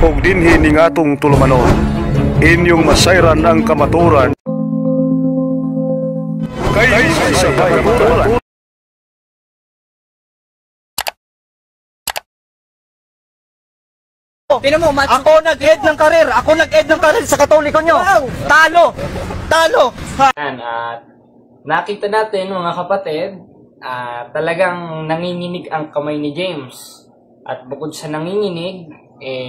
ug dinhi ning atong tulumanon. Inyong masayran ang kamaturan kay sa kamaturan. Tingnan mo, ako nag-end ng karir. Ako nag-end ng karir sa Katoliko nyo. Wow. Talo. Talo. At nakita natin mga kapatid, talagang nanginginig ang kamay ni James. At bukod sa nanginginig,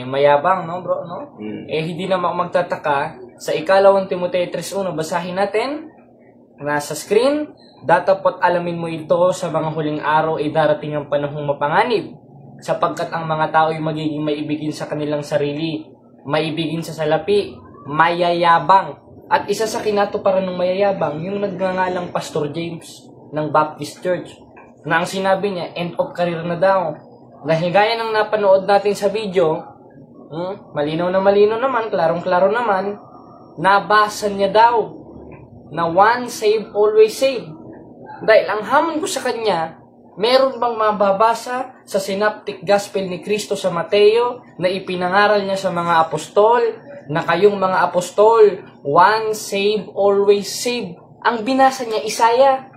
mayabang, no bro, no? Hindi naman magtataka. Sa ikalawang Timoteo 3:1, basahin natin. Nasa screen, datapot alamin mo ito sa mga huling araw ay darating ang panahong mapanganib. Sapagkat ang mga tao ay magiging maibigin sa kanilang sarili, maibigin sa salapi, mayayabang. At isa sa kinatuparan ng mayayabang, yung nagngangalang Pastor James ng Baptist Church, na ang sinabi niya, end of career na daw. Dahil gaya ng napanood natin sa video, malinaw naman, klarong-klaro naman, nabasa niya daw na once saved, always saved. Dahil ang hamon ko sa kanya, meron bang mababasa sa Synoptic Gospel ni Cristo sa Mateo na ipinangaral niya sa mga apostol na kayong mga apostol, once saved, always saved? Ang binasa niya, Isaiah.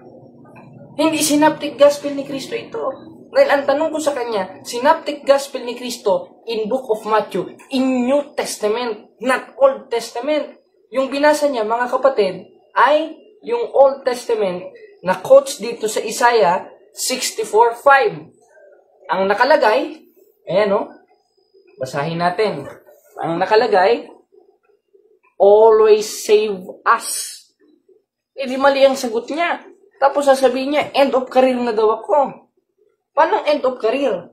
Hindi Synoptic Gospel ni Cristo ito. Dahil ang tanong ko sa kanya, Synoptic Gospel ni Cristo in Book of Matthew, in New Testament, not Old Testament. Yung binasa niya, mga kapatid, ay yung Old Testament na quotes dito sa Isaiah 64:5. Ang nakalagay, ayan o, basahin natin. Ang nakalagay, always save us. Di mali ang sagot niya. Tapos sasabihin niya, end of career na daw ako. Paano end of career?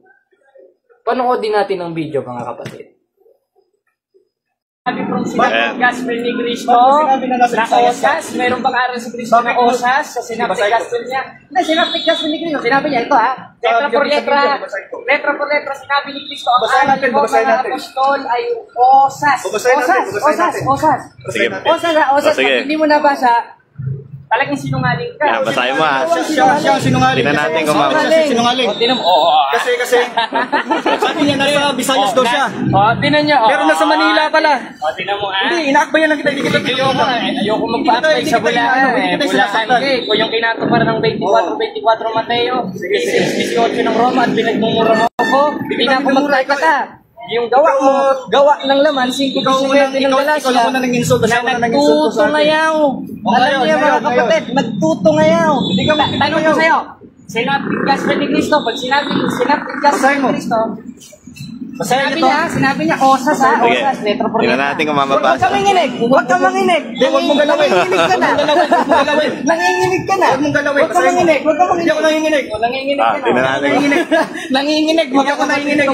Panoodin natin ang video, mga kapatid. Sabi from Synoptic Gospel ni Cristo na osas, mayroon bang aral si Cristo na osas sa Synoptic Gospel niya? Hindi, Synoptic Gospel ni Cristo, sinabi niya ito letra por letra, sinabi ni Cristo, ang aral ko mga apostol ay osas. Osas, pag hindi mo nabasa, talagang sinungaling ka. Basahin mo Siya sinungaling. Tingnan natin kung sinungaling. Kasi sabi niya nasa Visayas daw siya. Tinan niyo. Pero nasa Manila pala. Tinan mo Hindi, inaakbayan lang kita. Ayoko magpa-apply sa Bulacan. Bulacan kung yung kinatuparan ng 24 Mateo, 18 ng Roma at pinagmumura mo ako, hindi na ako magtataka. Yung gawa ng laman, 5% ng galasya, na nagtutungayaw. Alam niya mga kapatid, nagtutungayaw. Tanong ko sa'yo, Synoptic Gospel ni Cristo, pag Synoptic Gospel ni Cristo, sinabi niya, osas osas, letra por letra. Tingnan natin kung mamabasa. Huwag kang manginig. Huwag mong galawin. Nanginginig ka na. Huwag mong galawin. Huwag kang manginig. Hindi ako nanginginig. Tingnan natin. Nanginginig. Hindi ako nanginginig.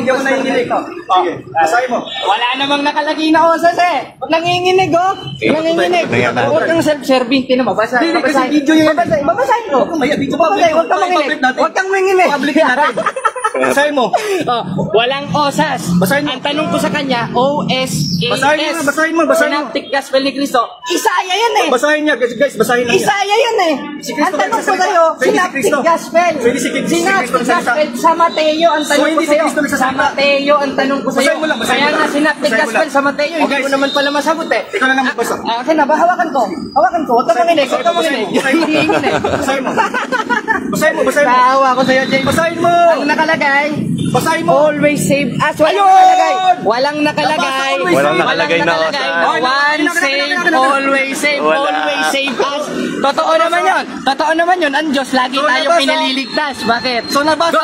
Sige, basahin mo. Wala namang nakalagay na osas Nanginginig Nanginginig. Huwag kang self-serving. Mabasa. Hindi kasi video yun. Babasahin ko. Huwag kang manginig. Public natin. Basahin mo. Walang osas. Ang tanong ko sa kanya, O-S-A-S. Basahin mo. Synoptic Gospel ni Cristo. Isaya yan Basahin niya, guys. Basahin niya. Isaya yan Ang tanong ko sa'yo, Synoptic Gospel. Synoptic Gospel sa Mateo. Ang tanong ko sa'yo, sa Mateo. Ang tanong ko sa'yo. Kaya nga, Synoptic Gospel sa Mateo. Hindi ko naman pala masagot Ikaw na lang magbasa. Akin na, hawakan ko. Huwag kang manginig. Basahin mo. Tawa ko sa'yo, James. Basahin mo. Ang nakalagay, always save us. Walang nakalagay na one save, always save, always save us. Totoo naman yun. Ang Diyos, lagi tayong pinaliligtas. Bakit? So nabasa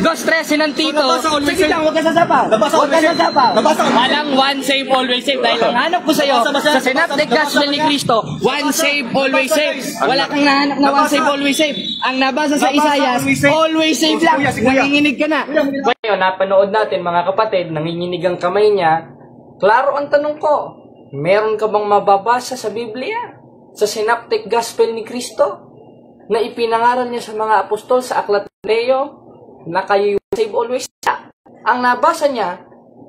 go stressin ng tito. Sige lang, huwag ka sasapaw. Walang one save, always save. Dahil ang hanap ko sa'yo, sa Synoptic Gospel ni Cristo, one save, always save. Wala kang nahanap na one save, always save. Ang nabasa sa Isaiah, always save lang. Nanginginig ka na. Ngayon, napanood natin mga kapatid, nanginginig ang kamay niya. Klaro ang tanong ko, meron ka bang mababasa sa Biblia? Sa Synoptic Gospel ni Cristo? Na ipinangaral niya sa mga apostol sa Aklat ng Mateo na kayo save always. Ang nabasa niya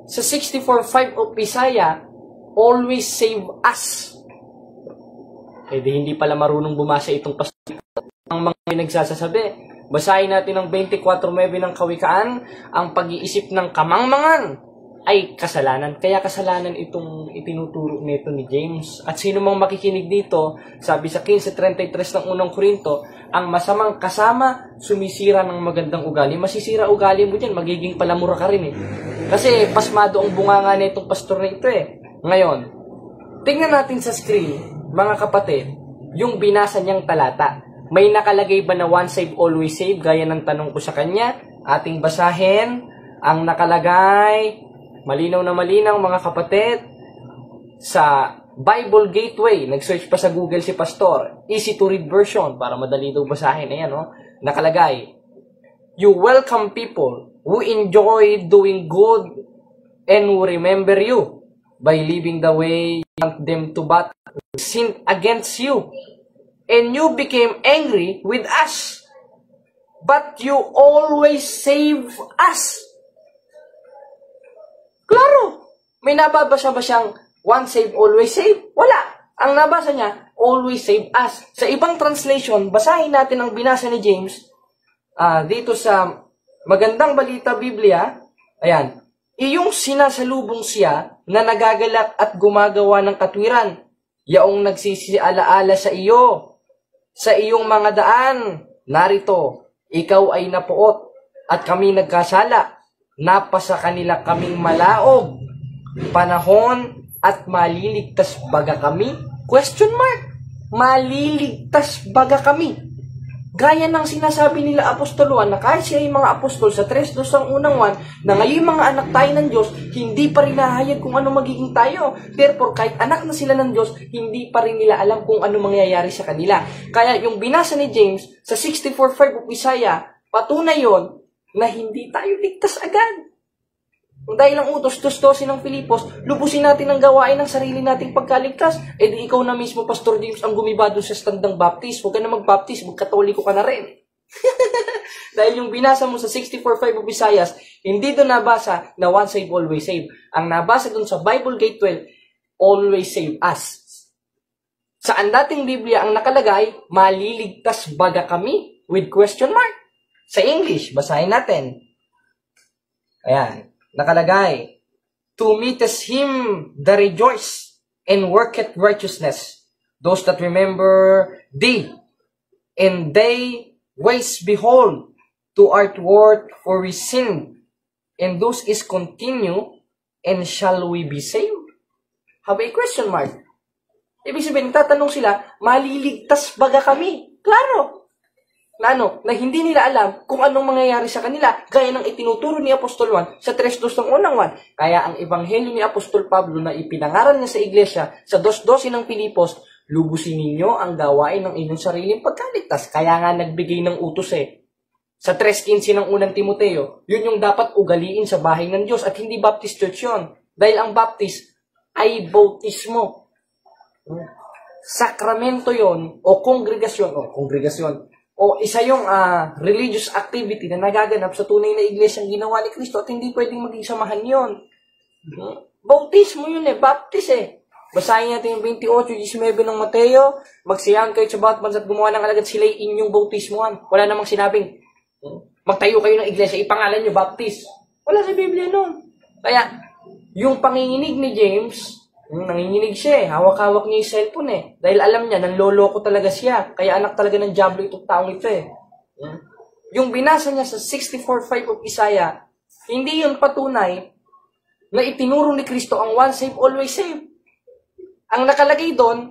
sa 64:5 of Isaiah, always save us. Di hindi pala marunong bumasa itong pastor. Ang mga nagsasasabi, basahin natin ang 24:9 ng Kawikaan, ang pag-iisip ng kamangmangan ay kasalanan. Kaya kasalanan itong itinuturo nito ni James. At sino mang makikinig dito, sabi sa 15:33 ng unang Korinto, ang masamang kasama sumisira ng magandang ugali. Masisira ugali mo dyan, magiging palamura ka rin eh. Kasi pasmado ang bunganga na itong pastor na ito eh. Ngayon, tingnan natin sa screen, mga kapatid, yung binasa niyang talata. May nakalagay ba na once saved, always saved? Gaya ng tanong ko sa kanya. Ating basahin ang nakalagay. Malinaw na malinaw, mga kapatid, sa Bible Gateway. Nag-search pa sa Google si Pastor. Easy to read version para madali daw basahin. Ayan, no? Nakalagay, you welcome people who enjoy doing good and who remember you by living the way you want them to, but sin against you. And you became angry with us, but you always save us. Klaro! May nababasa ba siyang once saved, always saved? Wala. Ang nabasa niya, always save us. Sa ibang translation, basahin natin ang binasa ni James dito sa Magandang Balita Biblia. Ayan. Iyong sinasalubong siya na nagagalak at gumagawa ng katwiran. Yaong nagsisialaala sa iyo, sa iyong mga daan. Narito, ikaw ay napuot at kami nagkasala. Napasa kanila kaming malaog, panahon at maliligtas baga kami? Question mark. Maliligtas baga kami. Gaya ng sinasabi nila Apostol Juan na kahit siya ay mga apostol sa 3:2 ang unang 1, na ngayon mga anak tayo ng Diyos, hindi pa rin nahayag kung ano magiging tayo. Therefore, kahit anak na sila ng Diyos, hindi pa rin nila alam kung ano mangyayari sa kanila. Kaya yung binasa ni James sa 64:5 of Isaiah, patunay yon na hindi tayo ligtas agad. Dahil ang utos, 2:12 ng Filipos, lubusin natin ang gawain ng sarili nating pagkaligtas. E di ikaw na mismo, Pastor James, ang gumiba doon sa standang baptist. Huwag ka na mag-baptist, mag-katoliko ka na rin. Dahil yung binasa mo sa 64:5 of Isaiah, hindi doon nabasa na once save, always save. Ang nabasa doon sa Bible Gateway, always save us. Saan dating Biblia ang nakalagay, maliligtas baga kami? With question mark. Sa English, basahin natin. Ayan, nakalagay, to meetest him that rejoice and worketh righteousness, those that remember thee, and they ways behold, to art worth for we sin, and those is continue, and shall we be saved? Have a question mark. Ibig sabihin, tatanong sila, maliligtas baga kami? Klaro! Na hindi nila alam kung anong mangyayari sa kanila, gaya ng itinuturo ni Apostol Juan sa 3:2 ng unang 1. Kaya ang ebanghelyo ni Apostol Pablo na ipinangaral niya sa iglesia sa 2:12 ng Filipos, lubusin ninyo ang gawain ng inyong sariling pagkaligtas. Kaya nga nagbigay ng utos Sa 3:15 ng unang Timoteo, yun yung dapat ugaliin sa bahay ng Diyos at hindi Baptist Church yun. Dahil ang Baptist ay bautismo. Sakramento yon o kongregasyon, o isa yung religious activity na nagaganap sa tunay na iglesyang ginawa ni Kristo at hindi pwedeng maging samahan yun. Bautismo yun baptist Basahin natin yung 28:19 ng Mateo, magsiyahan kayo sa bawat bansa at gumawa ng alagad sila'y inyong bautismoan. Wala namang sinabing, magtayo kayo ng iglesia, ipangalan nyo baptist. Wala sa Biblia nun. Kaya, yung panginginig ni James, nanginginig siya hawak-hawak niya yung cellphone Dahil alam niya, nanloloko talaga siya. Kaya anak talaga ng diablo itong taong ito Yung binasa niya sa 64:5 of Isaiah, hindi yun patunay na itinuro ni Kristo ang once save, always save. Ang nakalagay doon,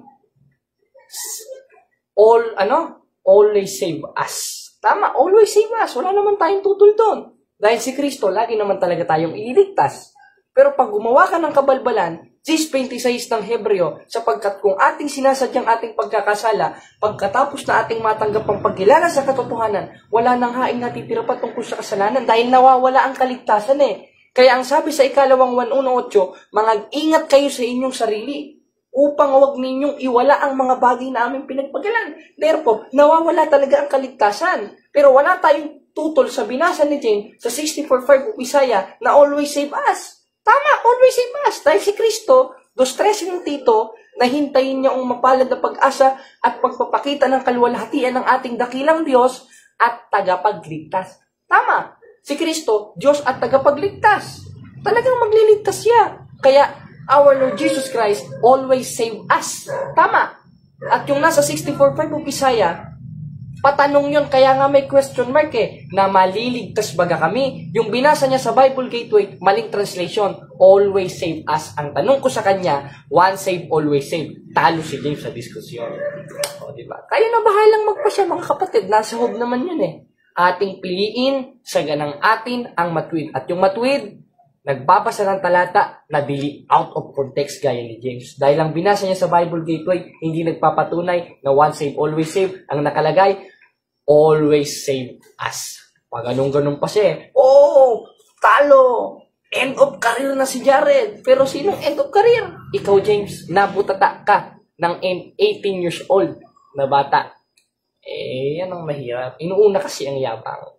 always save us. Tama, always save us. Wala naman tayong tutol doon. Dahil si Kristo, lagi naman talaga tayong ililigtas. Pero pag gumawa ka ng kabalbalan, 6:26 ng Hebreo, sapagkat kung ating sinasadyang ating pagkakasala, pagkatapos na ating matanggap ang pagkilala sa katotohanan, wala nang haing natitira pa tungkol sa kasalanan dahil nawawala ang kaligtasan Kaya ang sabi sa ikalawang 1:8, mag-ingat kayo sa inyong sarili upang huwag ninyong iwala ang mga bagay na aming pinagpagalan. Therefore, nawawala talaga ang kaligtasan. Pero wala tayong tutol sa binasa ni James sa 64:5 of Isaiah na always save us. Tama, always save us. Dahil si Kristo, 2:13 ng Tito, na hintayin niya ang mapalad na pag-asa at pagpapakita ng kaluwalhatian ng ating dakilang Diyos at tagapagligtas. Tama, si Kristo, Diyos at tagapagligtas. talagang magliligtas siya. Kaya, our Lord Jesus Christ always save us. Tama. At yung nasa 64.5 of Isaiah, patanong yun, kaya nga may question mark na maliligtas baga kami. Yung binasa niya sa Bible Gateway, maling translation, always save us. Ang tanong ko sa kanya, once save, always save. Talo si James sa diskusyon. O, diba? Kaya na bahalang magpasya, mga kapatid. Nasa hoob naman yun Ating piliin, sa ganang atin ang matuwid. At yung matuwid, nagbabasa ng talata na dili out of context gaya ni James. Dahil ang binasa niya sa Bible Gateway, hindi nagpapatunay na once save, always save. Ang nakalagay, always save us. Pag ganun pa siya talo! End of career na si Jared. Pero sinong end of career? Ikaw, James, nabutata ka ng 18 years old na bata. Yan ang mahirap. Inuuna kasi ang yabang.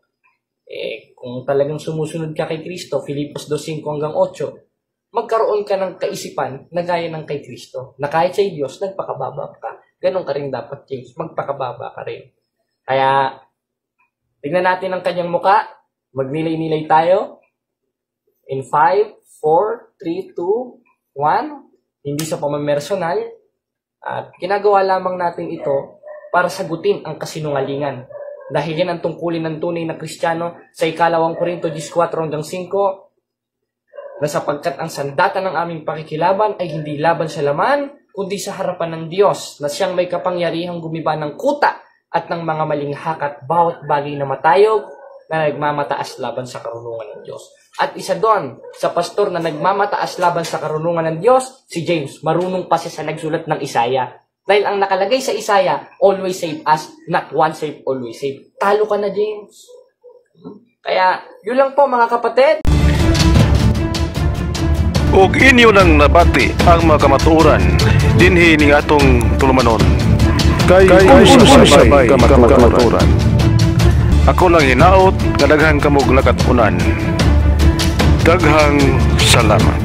Kung talagang sumusunod ka kay Kristo, Filipos 2:5-8, magkaroon ka ng kaisipan na gaya ng kay Kristo. Na kahit sa Diyos, nagpakababa ka. Ganon ka rin dapat, James. Magpakababa ka rin. Kaya, tignan natin ang kanyang muka. Magnilay-nilay tayo. In 5, 4, 3, 2, 1. Hindi sa pamamersonal. At ginagawa lamang natin ito para sagutin ang kasinungalingan. Dahil yan ang tungkulin ng tunay na Kristiyano sa 2 Korinto 14-5, na sapagkat ang sandata ng aming pakikilaban ay hindi laban sa laman, kundi sa harapan ng Diyos, na siyang may kapangyarihang gumiba ng kuta at ng mga maling hakat bawat bagay na matayog na nagmamataas laban sa karunungan ng Diyos. At isa doon, sa pastor na nagmamataas laban sa karunungan ng Diyos, si James, marunong pa siya sa nagsulat ng Isaiah. Dahil ang nakalagay sa Isaiah, always save us, not once save, always save. Talo ka na, James. Kaya, yun lang po mga kapatid. Ug inyo nang nabati ang mga kamatuoran dinhi ning atong tulumanon. Kay unsay kamatuoran. Ako lang hinaot nga daghang kamog nakatunan. Daghang salamat.